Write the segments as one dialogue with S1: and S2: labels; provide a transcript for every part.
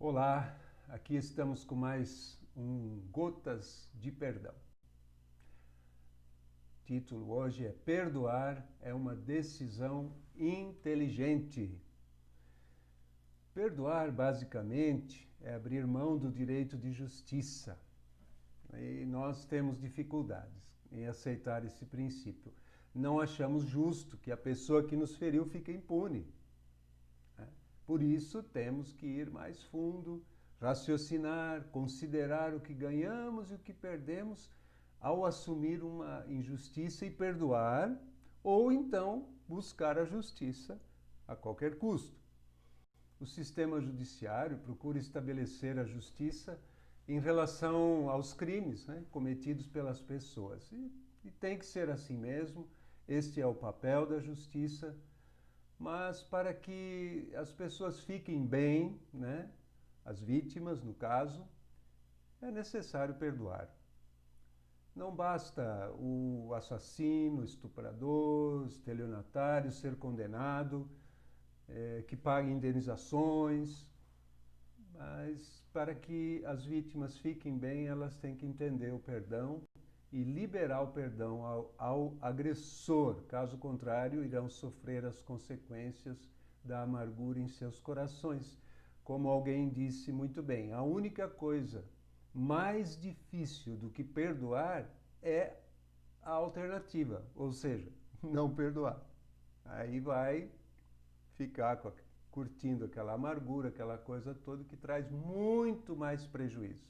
S1: Olá, aqui estamos com mais um Gotas de Perdão. O título hoje é Perdoar é uma decisão inteligente. Perdoar, basicamente, é abrir mão do direito de justiça. E nós temos dificuldades em aceitar esse princípio. Não achamos justo que a pessoa que nos feriu fique impune. Por isso, temos que ir mais fundo, raciocinar, considerar o que ganhamos e o que perdemos ao assumir uma injustiça e perdoar, ou então buscar a justiça a qualquer custo. O sistema judiciário procura estabelecer a justiça em relação aos crimes, cometidos pelas pessoas. E tem que ser assim mesmo, este é o papel da justiça. Mas para que as pessoas fiquem bem, as vítimas, no caso, é necessário perdoar. Não basta o assassino, estuprador, estelionatário ser condenado, que pague indenizações, mas para que as vítimas fiquem bem, elas têm que entender o perdão e liberar o perdão ao agressor. Caso contrário, irão sofrer as consequências da amargura em seus corações. Como alguém disse muito bem, a única coisa mais difícil do que perdoar é a alternativa, ou seja, não perdoar. Aí vai ficar curtindo aquela amargura, aquela coisa toda que traz muito mais prejuízo.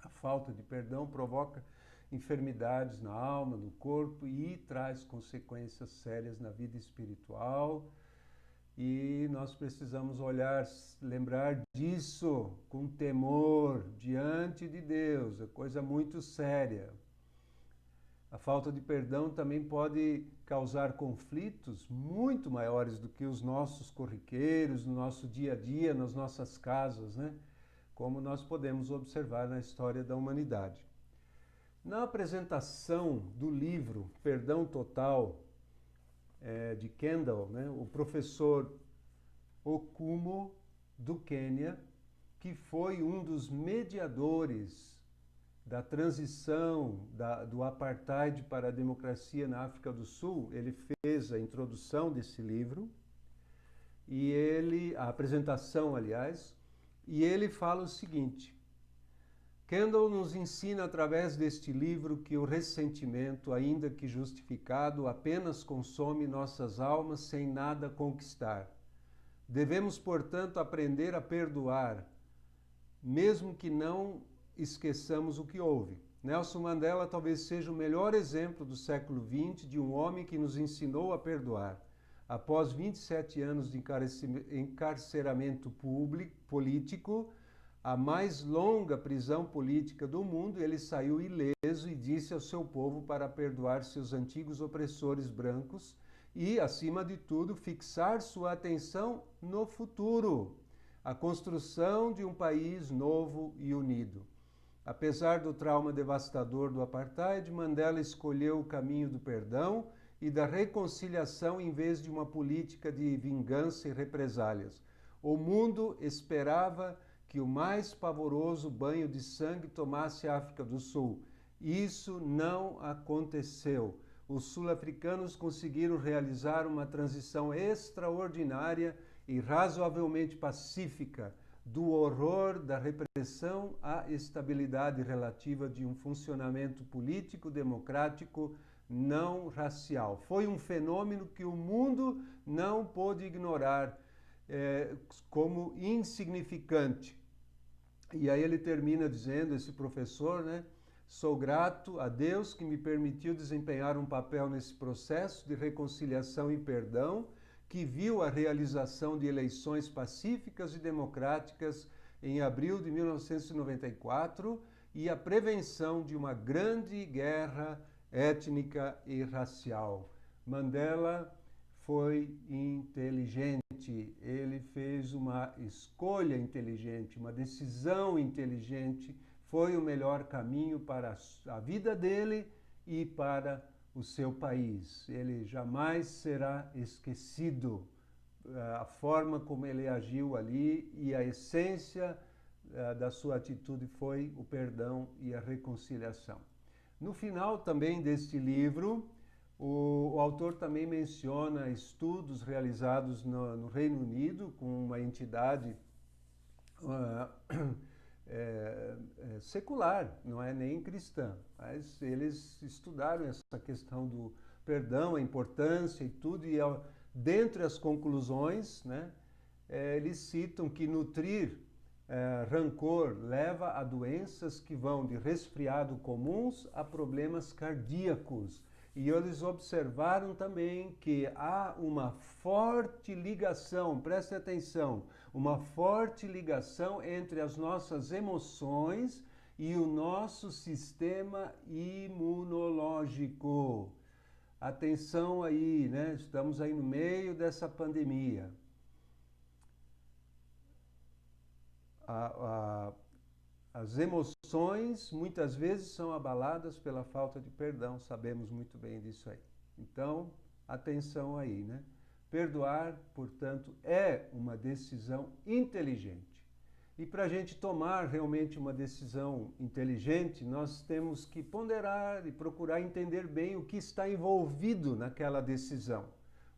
S1: A falta de perdão provoca enfermidades na alma, no corpo e traz consequências sérias na vida espiritual. E nós precisamos lembrar disso com temor diante de Deus, é coisa muito séria. A falta de perdão também pode causar conflitos muito maiores do que os nossos corriqueiros, no nosso dia a dia, nas nossas casas, como nós podemos observar na história da humanidade. Na apresentação do livro Perdão Total, de Kendall, o professor Okumu, do Quênia, que foi um dos mediadores da transição do apartheid para a democracia na África do Sul, ele fez a introdução desse livro, a apresentação, aliás, e ele fala o seguinte: Kendall nos ensina através deste livro que o ressentimento, ainda que justificado, apenas consome nossas almas sem nada conquistar. Devemos, portanto, aprender a perdoar, mesmo que não esqueçamos o que houve. Nelson Mandela talvez seja o melhor exemplo do século XX de um homem que nos ensinou a perdoar. Após 27 anos de encarceramento político, a mais longa prisão política do mundo, ele saiu ileso e disse ao seu povo para perdoar seus antigos opressores brancos e, acima de tudo, fixar sua atenção no futuro, a construção de um país novo e unido. Apesar do trauma devastador do apartheid, Mandela escolheu o caminho do perdão e da reconciliação em vez de uma política de vingança e represálias. O mundo esperava que o mais pavoroso banho de sangue tomasse a África do Sul. Isso não aconteceu. Os sul-africanos conseguiram realizar uma transição extraordinária e razoavelmente pacífica do horror da repressão à estabilidade relativa de um funcionamento político democrático não racial. Foi um fenômeno que o mundo não pôde ignorar como insignificante. E aí ele termina dizendo, esse professor, sou grato a Deus que me permitiu desempenhar um papel nesse processo de reconciliação e perdão, que viu a realização de eleições pacíficas e democráticas em abril de 1994 e a prevenção de uma grande guerra étnica e racial. Mandela foi inteligente, ele fez uma escolha inteligente, uma decisão inteligente, foi o melhor caminho para a vida dele e para o seu país. Ele jamais será esquecido a forma como ele agiu ali e a essência da sua atitude foi o perdão e a reconciliação. No final também deste livro, o autor também menciona estudos realizados no Reino Unido com uma entidade secular, não é nem cristã, mas eles estudaram essa questão do perdão, a importância e tudo, e dentre as conclusões, né, eles citam que nutrir rancor leva a doenças que vão de resfriado comuns a problemas cardíacos. E eles observaram também que há uma forte ligação, preste atenção, uma forte ligação entre as nossas emoções e o nosso sistema imunológico. Atenção aí, né? Estamos aí no meio dessa pandemia. As emoções muitas vezes são abaladas pela falta de perdão, sabemos muito bem disso aí. Então, atenção aí, né? Perdoar, portanto, é uma decisão inteligente. E para a gente tomar realmente uma decisão inteligente, nós temos que ponderar e procurar entender bem o que está envolvido naquela decisão.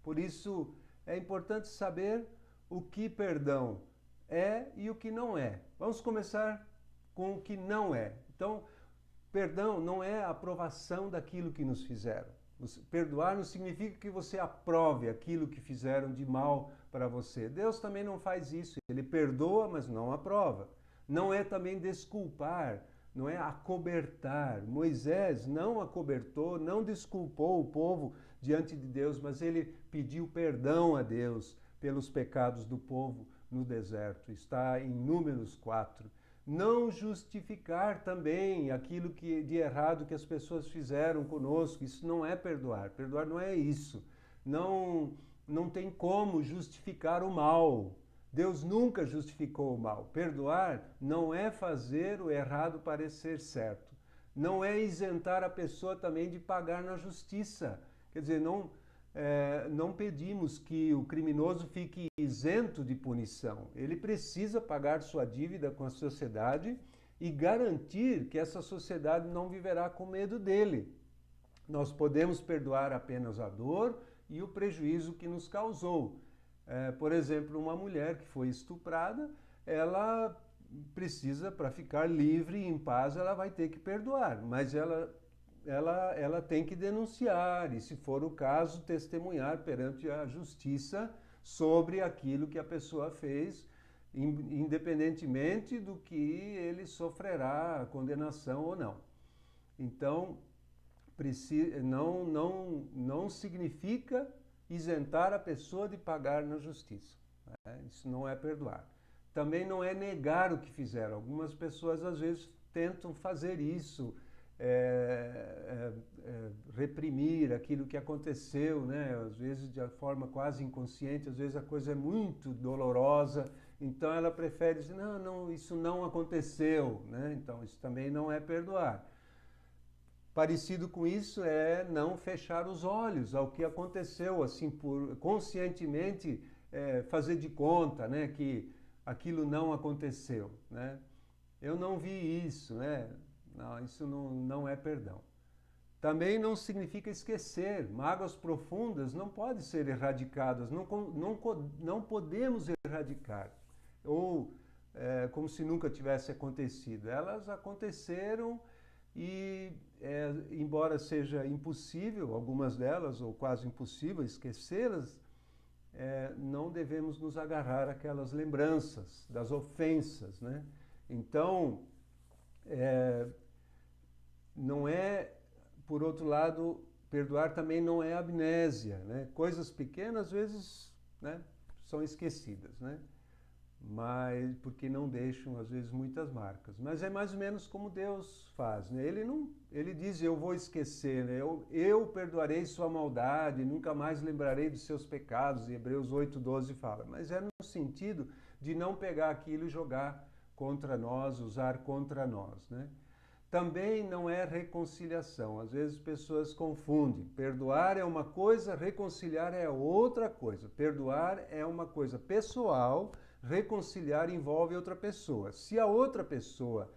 S1: Por isso, é importante saber o que perdão é e o que não é. Vamos começar com o que não é. Então, perdão não é a aprovação daquilo que nos fizeram. Perdoar não significa que você aprove aquilo que fizeram de mal para você. Deus também não faz isso. Ele perdoa, mas não aprova. Não é também desculpar, não é acobertar. Moisés não acobertou, não desculpou o povo diante de Deus, mas ele pediu perdão a Deus pelos pecados do povo no deserto. Está em Números 4. Não justificar também aquilo de errado que as pessoas fizeram conosco. Isso não é perdoar. Perdoar não é isso. Não tem como justificar o mal. Deus nunca justificou o mal. Perdoar não é fazer o errado parecer certo. Não é isentar a pessoa também de pagar na justiça. Quer dizer, não pedimos que o criminoso fique isento de punição. Ele precisa pagar sua dívida com a sociedade e garantir que essa sociedade não viverá com medo dele. Nós podemos perdoar apenas a dor e o prejuízo que nos causou. Por exemplo, uma mulher que foi estuprada, ela precisa, para ficar livre e em paz, ela vai ter que perdoar, mas ela tem que denunciar e, se for o caso, testemunhar perante a justiça sobre aquilo que a pessoa fez, independentemente do que ele sofrerá condenação ou não. Então, não significa isentar a pessoa de pagar na justiça. Isso não é perdoar. Também não é negar o que fizeram. Algumas pessoas, às vezes, tentam fazer isso, reprimir aquilo que aconteceu, né? Às vezes de forma quase inconsciente, às vezes a coisa é muito dolorosa, então ela prefere dizer, não, isso não aconteceu, né? Então isso também não é perdoar. Parecido com isso é não fechar os olhos ao que aconteceu, assim, por conscientemente fazer de conta, né, que aquilo não aconteceu, né? Eu não vi isso, né? Não, isso não é perdão. Também não significa esquecer. Mágoas profundas não podem ser erradicadas, não podemos erradicar. Ou como se nunca tivesse acontecido. Elas aconteceram e, embora seja impossível, algumas delas, ou quase impossível, esquecê-las, não devemos nos agarrar àquelas lembranças das ofensas, né? Então, não é, por outro lado, perdoar também não é amnésia, né? Coisas pequenas, às vezes, né, são esquecidas, né? Mas porque não deixam, às vezes, muitas marcas. Mas é mais ou menos como Deus faz, né? Ele diz, eu vou esquecer, né? Eu perdoarei sua maldade, nunca mais lembrarei dos seus pecados, Hebreus 8:12 fala. Mas é no sentido de não pegar aquilo e jogar contra nós, usar contra nós, né? também não é reconciliação. Às vezes as pessoas confundem. Perdoar é uma coisa, reconciliar é outra coisa. Perdoar é uma coisa pessoal, reconciliar envolve outra pessoa. Se a outra pessoa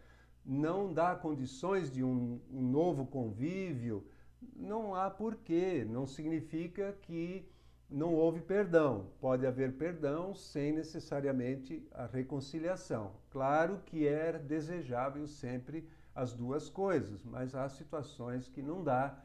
S1: não dá condições de um novo convívio, não há porquê. Não significa que não houve perdão. Pode haver perdão sem necessariamente a reconciliação. Claro que é desejável sempre as duas coisas, mas há situações que não dá,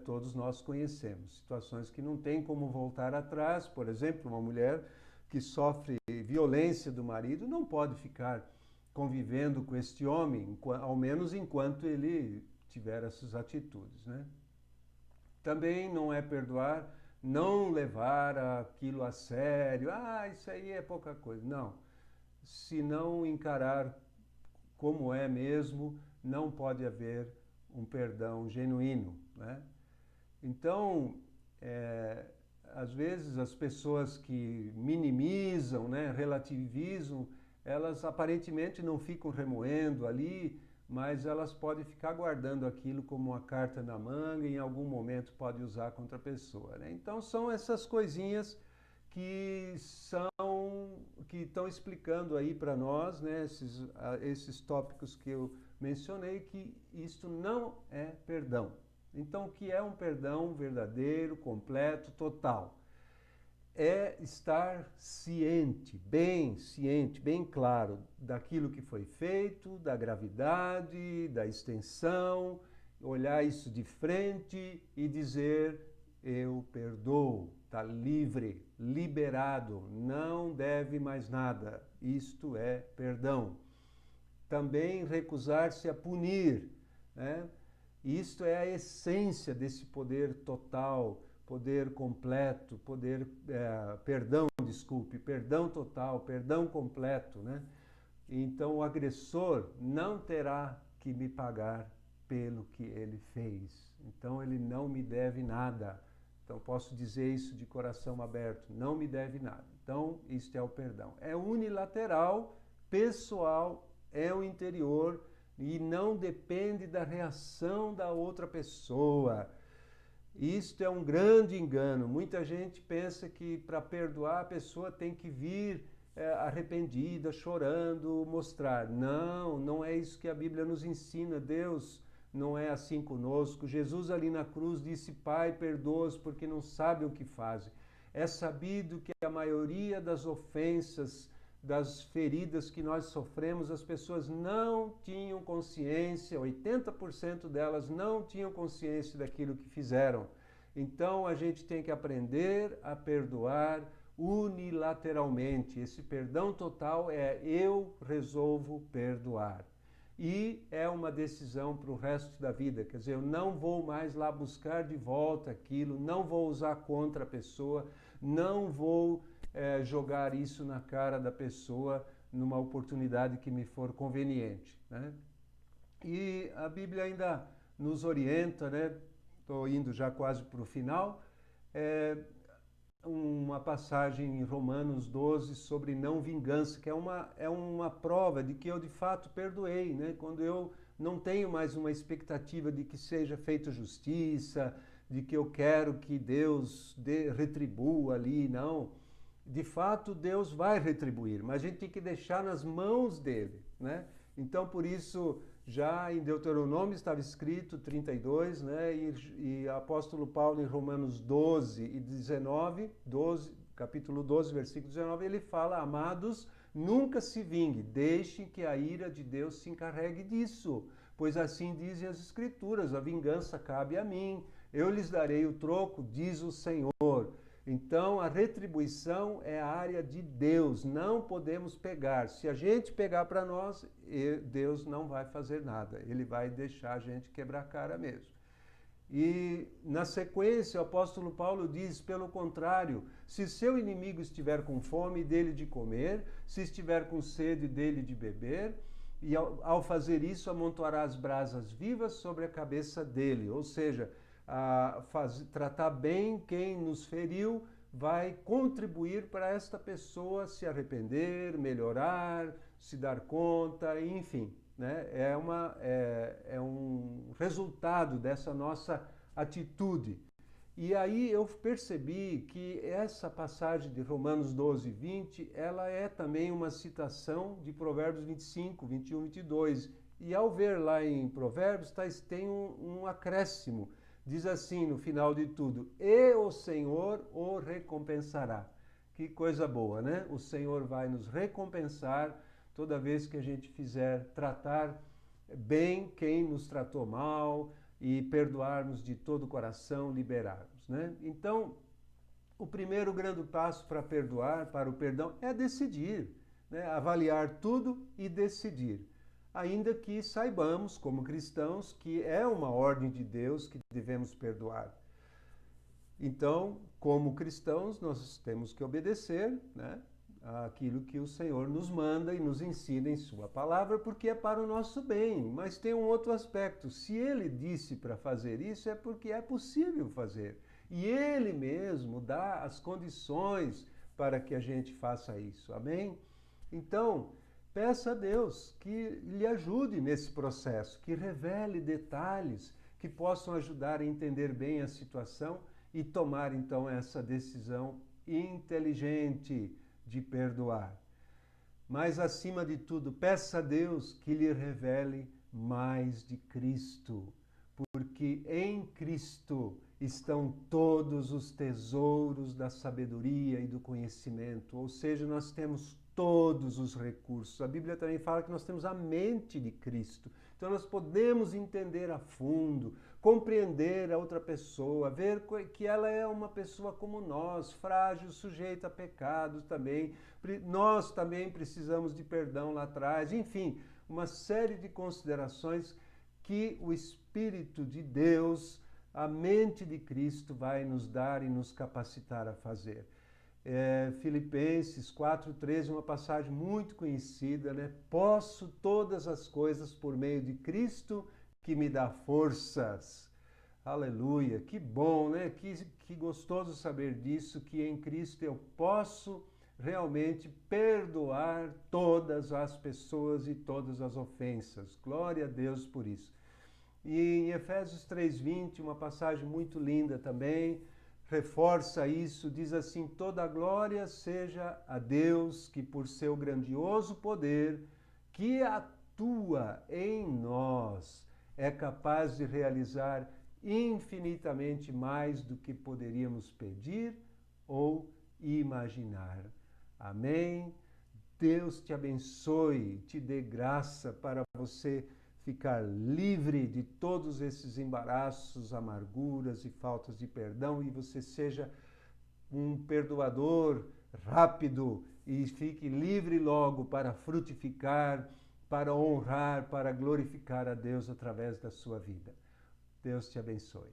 S1: todos nós conhecemos. Situações que não tem como voltar atrás. Por exemplo, uma mulher que sofre violência do marido não pode ficar convivendo com este homem, ao menos enquanto ele tiver essas atitudes, né? Também não é perdoar, não levar aquilo a sério. Ah, isso aí é pouca coisa. Não. Se não encarar como é mesmo, não pode haver um perdão genuíno, né? Então, às vezes as pessoas que minimizam, né, relativizam, elas aparentemente não ficam remoendo ali, mas elas podem ficar guardando aquilo como uma carta na manga e em algum momento pode usar contra a pessoa, né? Então são essas coisinhas que estão explicando aí para nós, né, esses tópicos que eu mencionei, que isto não é perdão. Então, o que é um perdão verdadeiro, completo, total? É estar ciente, bem claro daquilo que foi feito, da gravidade, da extensão, olhar isso de frente e dizer: eu perdoo, está livre, liberado, não deve mais nada. Isto é perdão. Também recusar-se a punir, né? Isto é a essência desse poder total, poder completo, perdão total, perdão completo, né? Então o agressor não terá que me pagar pelo que ele fez. Então ele não me deve nada. Então posso dizer isso de coração aberto, não me deve nada. Então isto é o perdão. É unilateral, pessoal, é o interior e não depende da reação da outra pessoa. Isto é um grande engano. Muita gente pensa que para perdoar a pessoa tem que vir arrependida, chorando, mostrar. Não, não é isso que a Bíblia nos ensina. Deus não é assim conosco. Jesus ali na cruz disse: Pai, perdoa-os porque não sabem o que fazem. É sabido que a maioria das ofensas, das feridas que nós sofremos, as pessoas não tinham consciência, 80% delas não tinham consciência daquilo que fizeram. Então a gente tem que aprender a perdoar unilateralmente. Esse perdão total é: eu resolvo perdoar. E é uma decisão para o resto da vida. Quer dizer, eu não vou mais lá buscar de volta aquilo, não vou usar contra a pessoa, não vou jogar isso na cara da pessoa numa oportunidade que me for conveniente, né? E a Bíblia ainda nos orienta, né? Estou indo já quase para o final, uma passagem em Romanos 12 sobre não vingança, que é uma prova de que eu de fato perdoei, né? Quando eu não tenho mais uma expectativa de que seja feita justiça, de que eu quero que Deus retribua ali, não. De fato, Deus vai retribuir, mas a gente tem que deixar nas mãos dele, né? Então, por isso, já em Deuteronômio estava escrito 32, né? E o apóstolo Paulo em Romanos 12 e 19, capítulo 12, versículo 19, ele fala: amados, nunca se vingue, deixem que a ira de Deus se encarregue disso, pois assim dizem as Escrituras: a vingança cabe a mim, eu lhes darei o troco, diz o Senhor. Então, a retribuição é a área de Deus, não podemos pegar. Se a gente pegar para nós, Deus não vai fazer nada, ele vai deixar a gente quebrar a cara mesmo. E, na sequência, o apóstolo Paulo diz: pelo contrário, se seu inimigo estiver com fome, dele de comer, se estiver com sede, dele de beber, e ao fazer isso, amontoará as brasas vivas sobre a cabeça dele. Ou seja, tratar bem quem nos feriu vai contribuir para esta pessoa se arrepender, melhorar, se dar conta, enfim, né? É um resultado dessa nossa atitude. E aí eu percebi que essa passagem de Romanos 12, 20, ela é também uma citação de Provérbios 25, 21, 22. E ao ver lá em Provérbios, tem um acréscimo. Diz assim no final de tudo: e o Senhor o recompensará. Que coisa boa, né? O Senhor vai nos recompensar toda vez que a gente fizer tratar bem quem nos tratou mal e perdoarmos de todo o coração, liberarmos, né? Então, o primeiro grande passo para perdoar, para o perdão, é decidir, né? Avaliar tudo e decidir. Ainda que saibamos, como cristãos, que é uma ordem de Deus que devemos perdoar. Então, como cristãos, nós temos que obedecer, né, aquilo que o Senhor nos manda e nos ensina em sua palavra, porque é para o nosso bem. Mas tem um outro aspecto: se Ele disse para fazer isso, é porque é possível fazer. E Ele mesmo dá as condições para que a gente faça isso. Amém? Então, peça a Deus que lhe ajude nesse processo, que revele detalhes que possam ajudar a entender bem a situação e tomar então essa decisão inteligente de perdoar. Mas acima de tudo, peça a Deus que lhe revele mais de Cristo, porque em Cristo estão todos os tesouros da sabedoria e do conhecimento, ou seja, nós temos todos os recursos. A Bíblia também fala que nós temos a mente de Cristo. Então nós podemos entender a fundo, compreender a outra pessoa, ver que ela é uma pessoa como nós, frágil, sujeita a pecados também. Nós também precisamos de perdão lá atrás. Enfim, uma série de considerações que o Espírito de Deus, a mente de Cristo, vai nos dar e nos capacitar a fazer. Filipenses 4,13, uma passagem muito conhecida, né? Posso todas as coisas por meio de Cristo que me dá forças. Aleluia, que bom, né? Que gostoso saber disso, que em Cristo eu posso realmente perdoar todas as pessoas e todas as ofensas. Glória a Deus por isso. E em Efésios 3,20, uma passagem muito linda também, reforça isso, diz assim: toda a glória seja a Deus, que por seu grandioso poder, que atua em nós, é capaz de realizar infinitamente mais do que poderíamos pedir ou imaginar. Amém? Deus te abençoe, te dê graça para você ficar livre de todos esses embaraços, amarguras e faltas de perdão, e você seja um perdoador rápido e fique livre logo para frutificar, para honrar, para glorificar a Deus através da sua vida. Deus te abençoe.